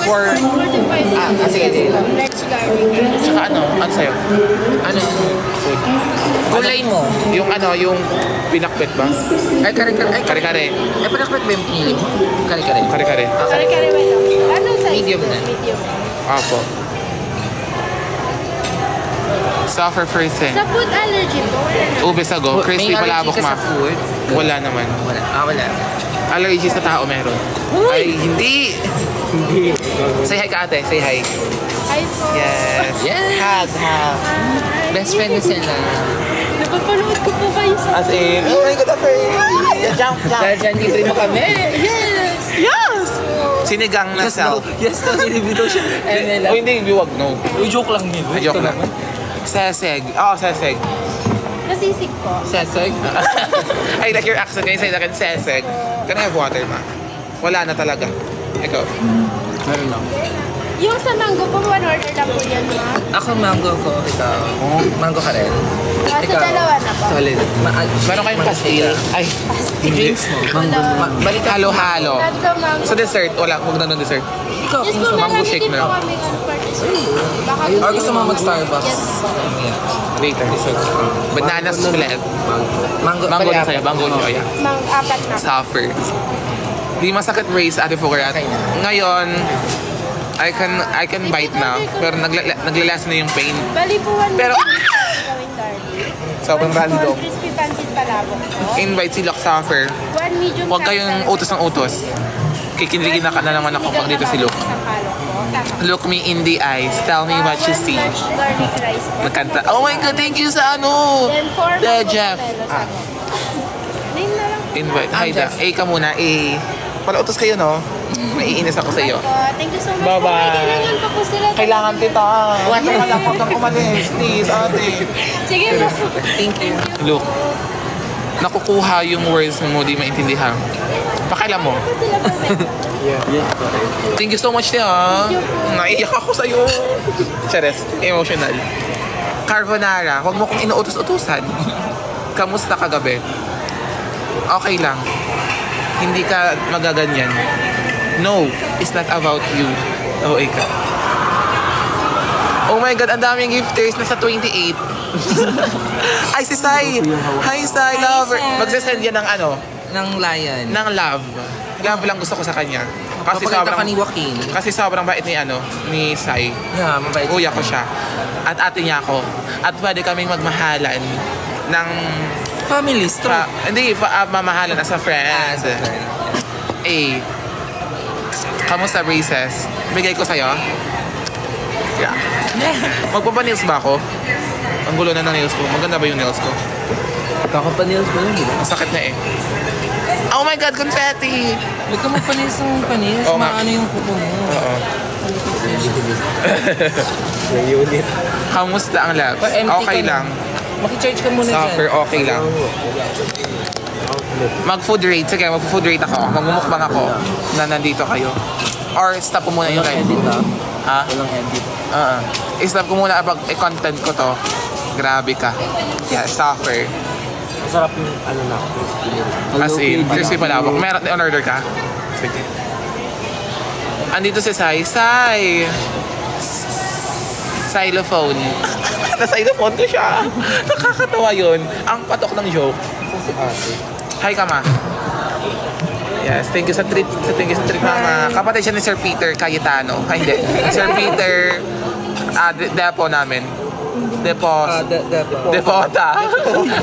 For... sige, sige. Next garlic. Tsaka ano sa'yo? Ano? Kulay mo. Yung yung pinakbet ba? Ay, kare-kare. Kare-kare. Ay, pinakbet ba yung pinili mo? Kare-kare. Kare-kare. Kare-kare ba lang? Anong size? Medium na. Medium. Apo. Suffer first thing. Sa food allergy po, wala na. Ube sago. Crispy palabok ka ma. sa food? Wala naman. Wala. Wala. Allergy sa tao meron. Ay, hindi. Say hi ka ate. Say hi. Hi po. Yes. Yes. Hug. Best friend na sila. Napapanood ko po kayo sa... As in, oh my God, jump. Dahil dyan, libre mo kami. Yes! Sinigang na self. Yes, nilibito siya. Oh, hindi, wag, no. Joke lang yun. Joke lang. Seseg. Seseg. Nasisig po. Seseg? I like your accent ngayon. Say akin, seseg. Can I have water, ma? Wala na talaga. Ikaw. Meron lang. Yung sa mango po, one order lang po yan, ma. Ako mango ko. Ikaw. Mango ka rin. Sa dalawa na po. Solid. Meron kayong pastil? Ay, Drinks mo. Mango. Balik halo-halo. Tatlo mango. Sa dessert, wala. Huwag na ng dessert. Ikaw. Yes po, mango meron shake din na. po kami for dessert. Baka Or gusto mo mag-Starbucks? Yes. Later. Banana split. Mango. Mango din sa'yo. Mango din. Yeah. Apat na. Suffer. Di masakit race, Ate Fugarat. Ngayon, I can bite na. Pero naglalasa na yung pain. Bali po, one Pero, gawing garlic. sobrang random. Crispy pancit palabok po. Invite si Lock Suffer. One medium. Huwag kayong utos ng utos. Kikindigin na naman ako pag dito si Luke. Look me in the eyes. Tell me what you see. Garlic rice. Magkanta. Oh my God, thank you sa Then four The mango Jeff. Name na lang. Invite. Hi, da. Ka muna. Pala utos kayo, no? Maiinis ako sa iyo. Thank you so much. Bye-bye. May kailangan pa po sila. Kailangan kita. Huwag ka lang po kang umalis. Please, ate. Sige po. Thank you. Look, nakukuha yung words mo, di maintindihan. Pakailan mo. Thank you so much, Tia. Naiiyak ako sa'yo. Chares, emotional. Carbonara, huwag mo kong inuutos-utusan. Kamusta kagabi? Okay lang. Hindi ka magaganyan. No, it's not about you. Oh, ikaw. Oh my God, ang daming gifters. Nasa 28. Ay, si Sai. Hi, Sai. Lover. Magsasend yan ng Ng lion. ng love. Love lang gusto ko sa kanya. Kasi Papakita sobrang ka ni Joaquin. Kasi sobrang bait ni Sai. Yeah, mabait. Kuya ko siya. At ate niya ako. At pwede kaming magmahalan ng Family, strong. mamahalan as a friend. Kamusta braces? Bigay ko sa'yo? Yeah. Magpapa-nails ba ako? Ang gulo na ng nails ko. Maganda ba yung nails ko? Kakapanils mo yun, di ba? Ang sakit na eh. Oh my God, confetti! Huwag ka magpanis ng panis. Oo nga. Maano yung kuko mo. Oo. May unit. Kamusta ang labs? Empty Okay ka na. lang. Maki-charge ka muna Suffer, okay lang. Mag-food rate. Sige, mag-food rate ako. Magmumukbang ako na nandito kayo. Or stop ko muna yung live. Ha? Walang edit. I-stop ko muna pag content ko to. Grabe ka. Yeah, suffer. Masarap yung na. As in, crispy palabok. Meron, on-order ka? Sige. Andito si Sai. Sai! Xylophone. Na-xylophone ko siya. Nakakatawa yun. Ang patok ng joke. Si ate. Hi ka, ma. Yes, thank you sa treat. Thank you sa treat, mama. Kapatid siya ni Sir Peter Cayetano. Ay, hindi. Sir Peter, depo namin. Depota.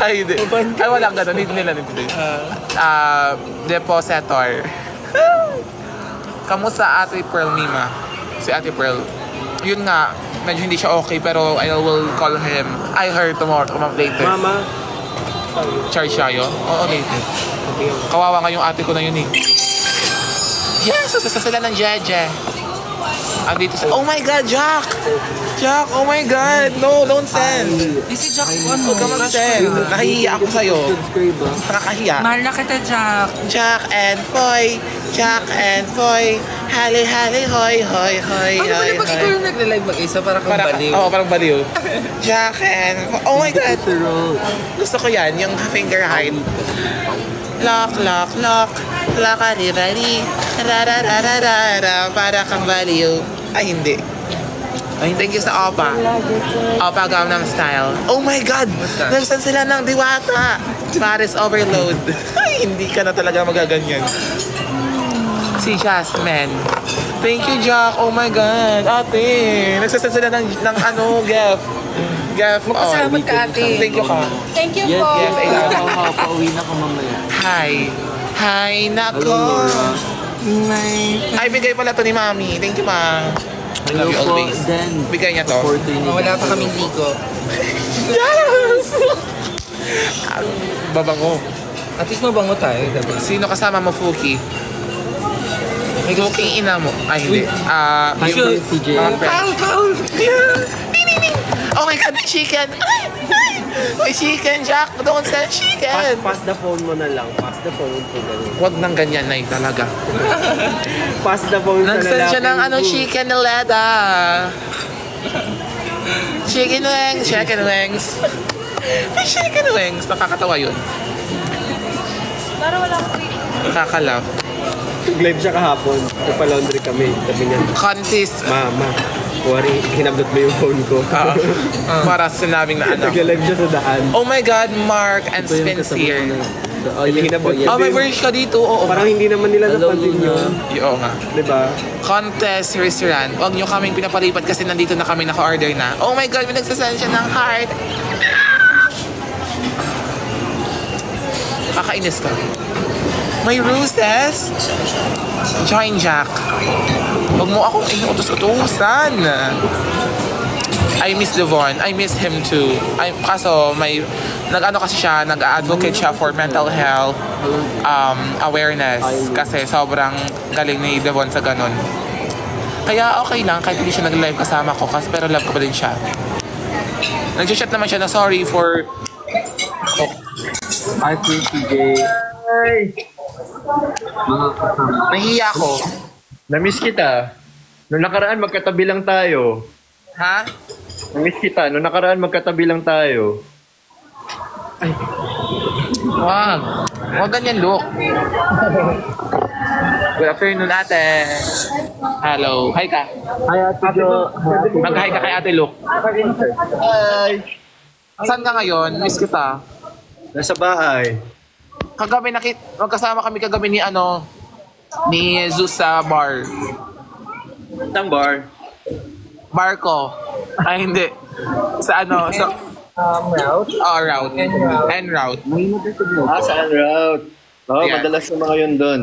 Ay, hindi. Ay, walang gano'n. Hindi nila nito. Depositor. Kamusta Ate Pearl Mima? Si Ate Pearl. Yun nga, medyo hindi siya okay, pero I will call her tomorrow, later. Mama. Charge siya yun? Oo, later. Kawawa nga yung ate ko na yun eh. Yes! Sasa sila ng Jeje. Andito sa... Oh my God, Jack! Jack, oh my God! No, don't send! Si Jack, Huwag ka mag-send. Nahihiya ako sa'yo. Nakakahiya. Mahal na kita, Jack. Jack and Foy, Jack and Foy, hali hali hoy hoy hoy Ano ba hoy na pag ikaw yung nagla-live mag-isa? Parang kang baliw. Oo, parang baliw. Jack and Foy. Oh my God! Gusto ko yan, yung finger height. Lock, lock, lock. Lock, bali. Para kang baliw. Ay, hindi. Thank you sa Opa. Opa Gangnam Style. Oh my God! Nagsan sila ng diwata. Paris Overload. Ay, hindi ka na talaga magaganyan. Si Jasmine. Thank you, Jack. Oh my God. Ate. Nagsasan sila ng Gef. Gef. Magpasalamat ka, ate. Thank you ka. Thank you Yes, po. yes. Ay, pauwi na ka mamaya. Hi. Hi, nako. Ay, bigay pala to ni Mami. Thank you, Ma. I love you always. Dan. Bigay niya to. Wala pa kaming ligo. Yes! Babango. At least mabango tayo, diba? Sino kasama mo, Fuki? Fuki ina mo. Ay, hindi. Yung CJ. Foul! Oh my God, may chicken! Ay! May chicken, Jack! Doon sa chicken! Pass the phone mo na lang. Pass the phone ko na lang. Huwag nang ganyan, Nay, talaga. Pass the phone sa lalaki. Nagsan siya ng chicken na leda. Chicken wings. May chicken wings. Nakakatawa yun. Para wala akong wait. Nakakalap. Live siya kahapon. Nagpa-laundry kami. Sabi niya, Contest. Mama, kuwari, hinabdot mo yung phone ko. Para sinabing na ano. Nag-live siya sa daan. Oh my God, Mark and Spencer. Hinabdot Oh, may merch ka dito. Oo. Parang hindi naman nila napansin yun. Oo nga. Diba? Contest restaurant. Huwag nyo kaming pinapalipat kasi nandito na kami naka-order na. Oh my God, may nagsasend siya ng heart. Kakainis ka. May roses. Join Jack. Huwag mo akong inuutos-utusan. I miss Devon. I miss him too. Kaso may nag-ano kasi siya, nag-advocate siya for mental health awareness kasi sobrang galing ni Devon sa ganun. Kaya okay lang kahit hindi siya nag-live kasama ko kasi pero love ko pa din siya. Nag-chat naman siya na sorry for I think CJ. Mga kasama. nahiya ako. Namiss kita. Noong nakaraan, magkatabi lang tayo. Ha? Namiss kita. Noong nakaraan, magkatabi lang tayo. Wag. Wag ganyan, look. Good afternoon, ate. Hello. Hi ka. Hi, Ate Jo. Mag-hi ka kay ate, look. Hi! Saan ka ngayon? Miss kita. Nasa bahay. Kagabi magkasama kami kagabi ni Zeus sa bar. Tang bar. Bar ko. Ay, hindi. Sa sa Route? route. En route. Saan route? Oo, Yeah. madalas yung mga yun doon.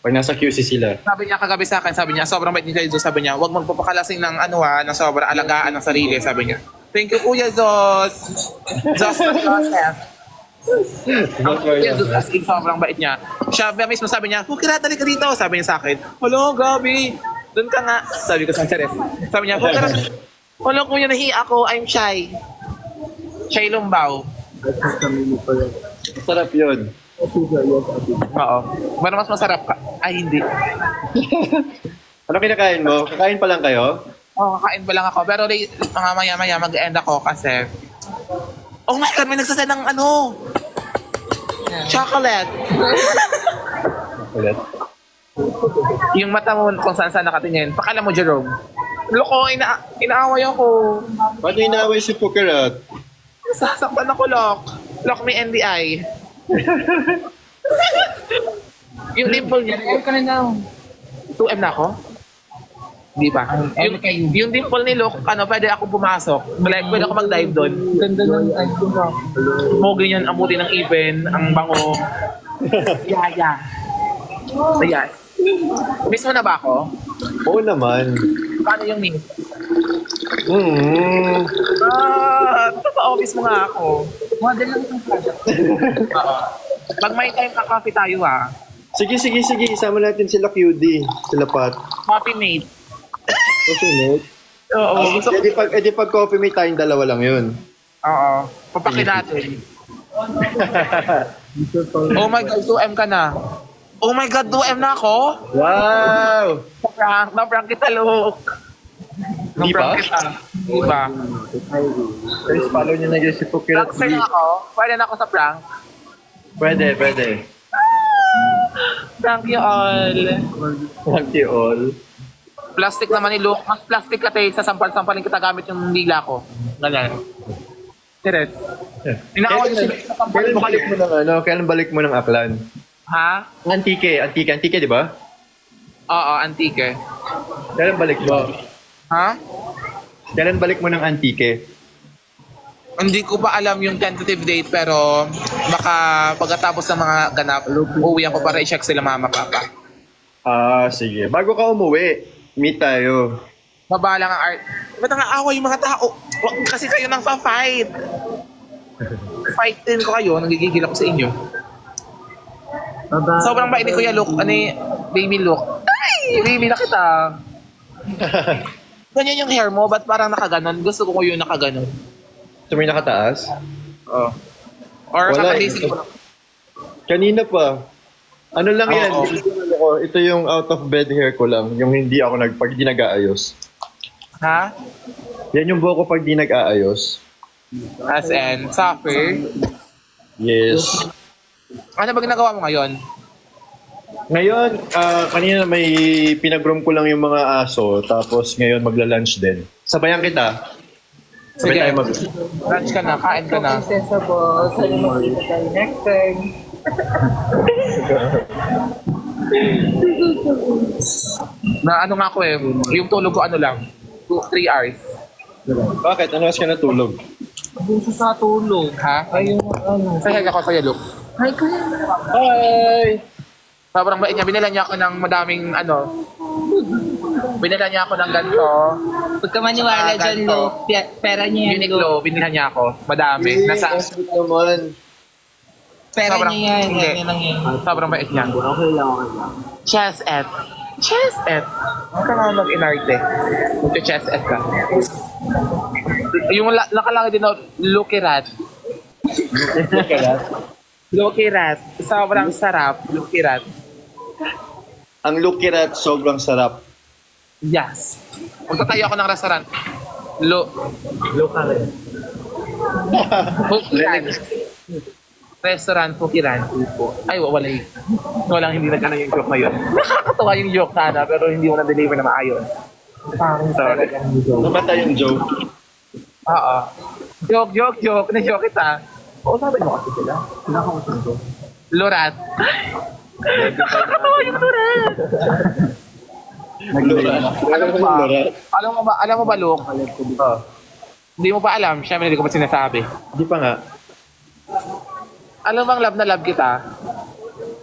Pag nasa QC sila. Sabi niya kagabi sa akin, sabi niya, sobrang bait ni Zeus. Sabi niya, huwag magpapakalasing ng ng sobrang alagaan ng sarili, sabi niya. Thank you, Kuya Zeus. Zeus Joseph. Ang Kuya Zeus, as in, sobrang bait niya. Siya mismo sabi niya, Fukira, dali ka dito. Sabi niya sa akin, hello, Gabi. Doon ka nga. Sabi ko sa Chares. Sabi niya, Fukira, hello, Kuya, nahi ako. I'm shy. Shy Lumbaw. Masarap yun. Oo. Pero mas masarap ka. Ay, hindi. Ano kinakain mo? Kakain pa lang kayo? Oo, kakain pa lang ako. Pero maya-maya mag-end ako kasi... Oh my God, may nagsasend ng chocolate. Ulit. Yung mata mo kung saan nakatingin. Pakala mo, Jerome. Loko, inaaway ako. Paano inaaway si Pukerat? Sasaktan ako, Lok. Lok, may NDI. Yung dimple niya. Ay, ka na now. 2M na ako? Di ba? Yung dimple ni Lok, pwede ako pumasok. Pwede ako mag-dive doon. Ganda ng iPhone mo. Mogi yan, amuti ng even, ang bango. Yaya. Ayan. Miss mo na ba ako? Oo naman. Paano yung miss? Totoo, miss mo nga ako. Model lang itong product. Oo. Pag may time ka-coffee tayo Sige. Isama natin sila QD. Sila Pat. Coffee mate. Okay, mate. Oo. Gusto ko. Edi pag coffee may tayong dalawa lang yun. Oo. Papaki natin. Oh my God, 2M ka na. Oh my God, 2M na ako? Wow! Na-prank kita, Luke. Di ba? Na-prank kita. Di ba? Guys, follow nyo na guys si Pukerat. Prank na ako. Pwede na ako sa prank. Pwede. Thank you all. Thank you all. Plastic naman ni Luke. Mas plastic ka tayo. Sasampal-sampalin kita gamit yung dila ko. Ganyan. Teres. Inaaway yung sasampalin Kailan mo balik kayo. mo ng ano? Kailan balik mo ng Aklan? Ha? Antique, di ba? Oo, antique. Kailan balik mo? Ha? Kailan balik mo ng Antique? Hindi ko pa alam yung tentative date pero baka pagkatapos ng mga ganap, uuwi ako para i-check sila mama, papa. Ah, sige. Bago ka umuwi, meet tayo. Baba lang ang art. Ba't nang-aaway yung mga tao? Wag kasi kayo nang fa-fight. Fight din ko kayo, nagigigil ako sa inyo. Sobrang bait ni Kuya Luke, baby Luke. Ay, baby na kita. Ganyan yung hair mo, ba't parang nakaganon? Gusto ko yung nakaganon. Gusto mo yung nakataas? Oh. Or Wala kakalising eh. ko lang. Kanina pa. Ano lang yan? Oo. Ito yung out of bed hair ko lang. Yung hindi ako pag di nag-aayos. Ha? Yan yung buhok ko pag di nag-aayos. As in, suffer. Yes. Ano ba ginagawa mo ngayon? Ngayon, kanina may pinag-room ko lang yung mga aso. Tapos ngayon magla-lunch din. Sabayan kita. Sabay tayo mag... Lunch ka na, kain ka na. Prinsesa Boss. Sana makita tayo next time. Na ano nga ako yung tulog ko ano lang, 2-3 hours. Bakit? Ano oras ka natulog? Buso sa tulog. Ha? Ay, yung ano. Say hi ako Kuya Luke. Hi, Kuya. Hi! Sobrang bait niya, binila niya ako ng madaming binila niya ako ng ganito. Huwag ka maniwala dyan, ganito. Lo. Pera niya yan, Lo. Uniqlo, binila niya ako, madami. Nasa, sweet naman. Pera sobrang- niya yan. hindi. Yan lang yan. sobrang bait niya. Okay lang. Chess et. Chess et. Huwag ka nga mag-inarte. Mag-chess et ka. Yung nakalangit din na Lukirat. Lukirat. Sobrang sarap. Lukirat. Ang Lukirat, sobrang sarap. Yes. Magtatayo ako ng restaurant. Fukiran. Restaurant Fukiran. Ay, wala yun. Walang hindi nagkana yung joke na yun. Nakakatawa yung joke sana, pero hindi mo na-deliver na maayos. Sorry. Namatay yung joke. Oo. Joke. Na-joke kita. Oo, sabi mo kasi sila. Lorat. Nakakatawa yung Lorat. Alam mo ba, Luke? Hindi mo pa alam. Siyempre, hindi ko pa sinasabi. Di pa nga. Alam bang love na love kita?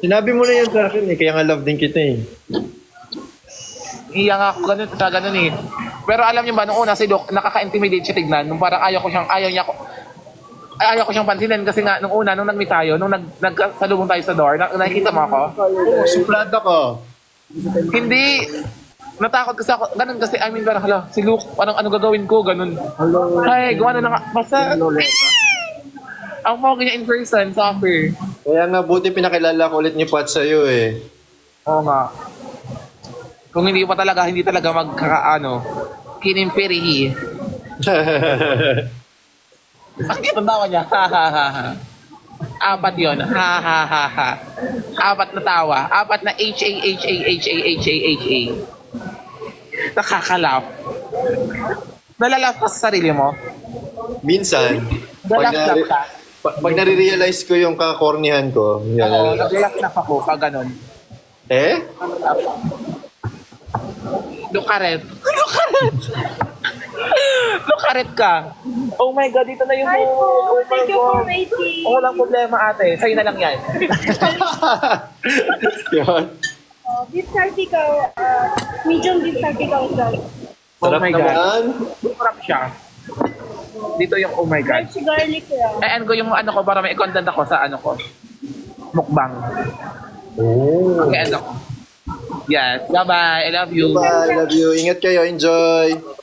Sinabi mo na yan sa akin eh, kaya nga love din kita eh. Iya nga ako ganun eh. Pero alam niyo ba, nung una si Luke, nakaka-intimidate siya tignan. Nung parang ayaw ko siyang pansinin kasi nga, nung una, nung nag-meet tayo, nung nagsalubong tayo sa door, nakikita mo ako? Oo, suplada ka. Hindi. Natakot kasi ako. Ganun kasi, I mean, parang, hala, si Luke, ano gagawin ko? Ganun. Ay, gumano na nga. Basta, ang pogi niya in person, suffer. Kaya nga buti pinakilala ko ulit ni Pat sa'yo eh. Oo nga. Kung hindi talaga kinimfirihi. Ang cute ang tawa niya. Apat yun. Apat na tawa. Apat na H-A-H-A-H-A-H-A-H-A. Nakakalap. Nalalap ka sa sarili mo? Minsan, Nalalap ka? pag nare-realize ko yung kakornihan ko, yan. Oo, naglalap ako pag ganun. Eh? Lukaret. Lukaret ka. Oh my God, dito na yung Hi po! Oh my Thank you for God. waiting. Walang problema ate. Sa'yo na lang yan. Yan. Beef sarticaw, medium beef sarticaw daw. Oh Sarap my God. naman. Sarap siya. Dito yung oh my God. Fresh garlic raw. Ayan ko yung ano ko para may content ako sa ano ko. Mukbang. Oh. Okay, ano ko. Yes. Bye-bye. I love you. Bye, love you. Ingat kayo. Enjoy.